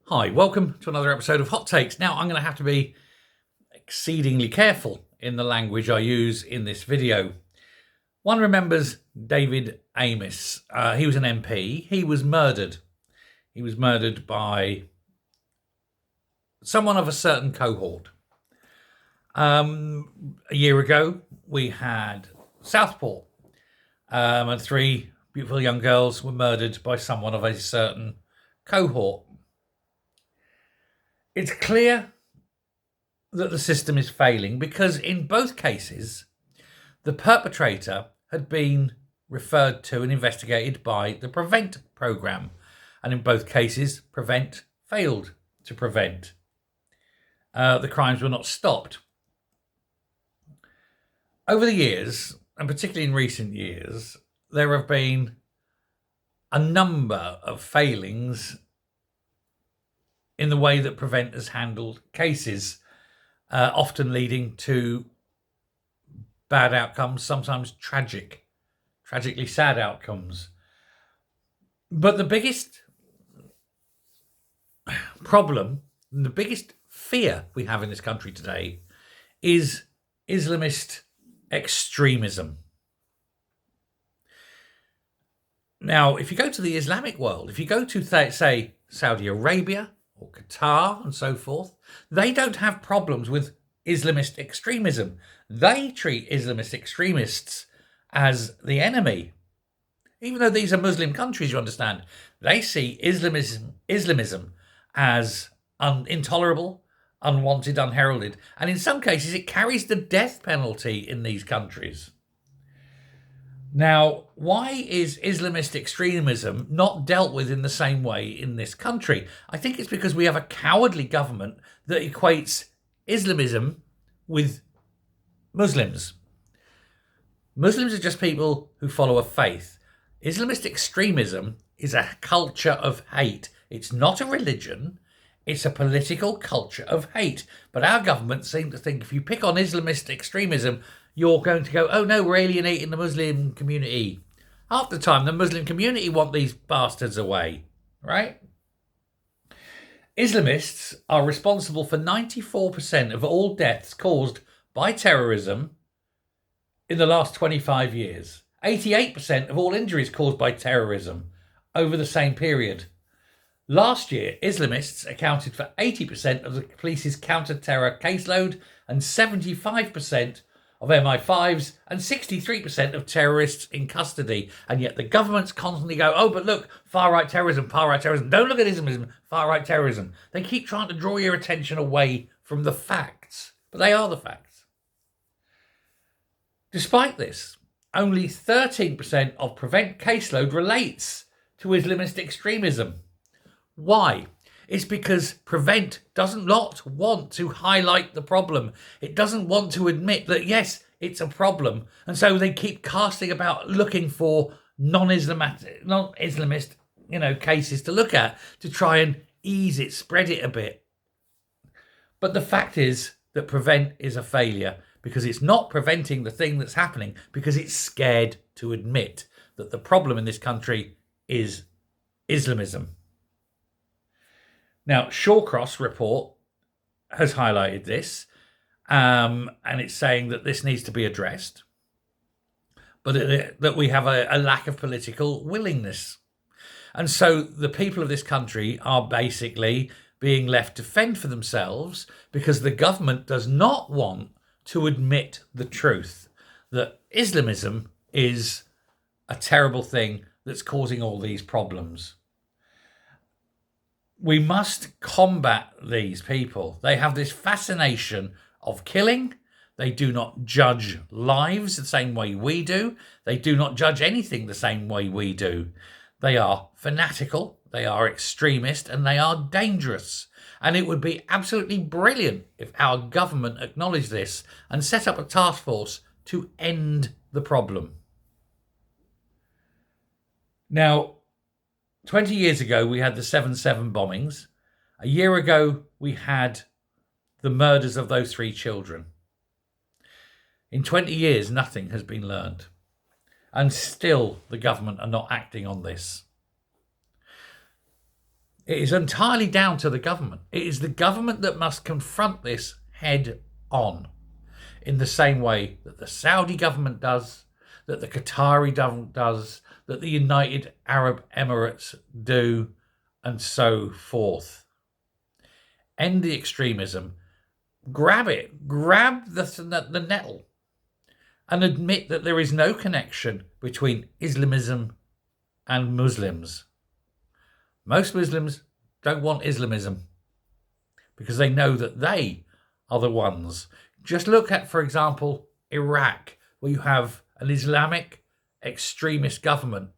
Hi, welcome to another episode of Hot Takes. Now, I'm going to have to be exceedingly careful in the language I use in this video. One remembers David Amess. He was an MP. He was murdered. He was murdered by someone of a certain cohort. A year ago, we had Southpaw, and three beautiful young girls were murdered by someone of a certain cohort. It's clear that the system is failing because in both cases, the perpetrator had been referred to and investigated by the Prevent programme. And in both cases, Prevent failed to prevent. The crimes were not stopped. Over the years, and particularly in recent years, there have been a number of failings in the way that Prevent has handled cases, often leading to bad outcomes, sometimes tragically sad outcomes. But the biggest problem, the biggest fear we have in this country today is Islamist extremism. Now, if you go to the Islamic world, if you go to, say, Saudi Arabia, or Qatar and so forth, they don't have problems with Islamist extremism. They treat Islamist extremists as the enemy. Even though these are Muslim countries, you understand, they see Islamism as intolerable, unwanted, unheralded. And in some cases, it carries the death penalty in these countries. Now, why is Islamist extremism not dealt with in the same way in this country? I think it's because we have a cowardly government that equates Islamism with Muslims. Muslims are just people who follow a faith. Islamist extremism is a culture of hate. It's not a religion. It's a political culture of hate. But our government seems to think if you pick on Islamist extremism, you're going to go, oh no, we're alienating the Muslim community. Half the time, the Muslim community want these bastards away, right? Islamists are responsible for 94% of all deaths caused by terrorism in the last 25 years. 88% of all injuries caused by terrorism over the same period. Last year, Islamists accounted for 80% of the police's counter-terror caseload and 75% of MI5s and 63% of terrorists in custody. And yet the governments constantly go, oh, but look, far-right terrorism, far-right terrorism. Don't look at Islamism, far-right terrorism. They keep trying to draw your attention away from the facts, but they are the facts. Despite this, only 13% of Prevent caseload relates to Islamist extremism. Why? It's because Prevent doesn't not want to highlight the problem. It doesn't want to admit that, yes, it's a problem. And so they keep casting about looking for non-Islamist, cases to look at to try and ease it, spread it a bit. But the fact is that Prevent is a failure because it's not preventing the thing that's happening because it's scared to admit that the problem in this country is Islamism. Now, Shorcross Report has highlighted this, and it's saying that this needs to be addressed, but that we have a lack of political willingness. And so the people of this country are basically being left to fend for themselves because the government does not want to admit the truth that Islamism is a terrible thing that's causing all these problems. We must combat these people. They have this fascination of killing. They do not judge lives the same way we do. They do not judge anything the same way we do. They are fanatical, they are extremist, and they are dangerous. And it would be absolutely brilliant if our government acknowledged this and set up a task force to end the problem. Now, 20 years ago, we had the 7/7 bombings. A year ago, we had the murders of those three children. In 20 years, nothing has been learned. And still, the government are not acting on this. It is entirely down to the government. It is the government that must confront this head on, in the same way that the Saudi government does, that the Qatari government does, that the United Arab Emirates do, and so forth. End the extremism. Grab it. Grab the nettle. And admit that there is no connection between Islamism and Muslims. Most Muslims don't want Islamism because they know that they are the ones. Just look at, for example, Iraq, where you have an Islamic extremist government,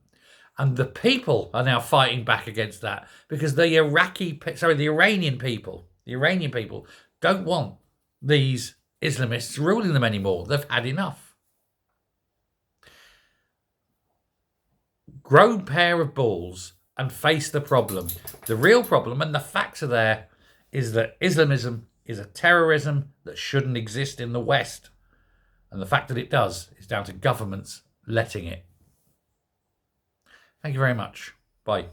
and the people are now fighting back against that because the Iranian people don't want these Islamists ruling them anymore. They've had enough. Grow a pair of balls and face the problem. The real problem, and the facts are there, is that Islamism is a terrorism that shouldn't exist in the West. And the fact that it does is down to governments letting it. Thank you very much. Bye.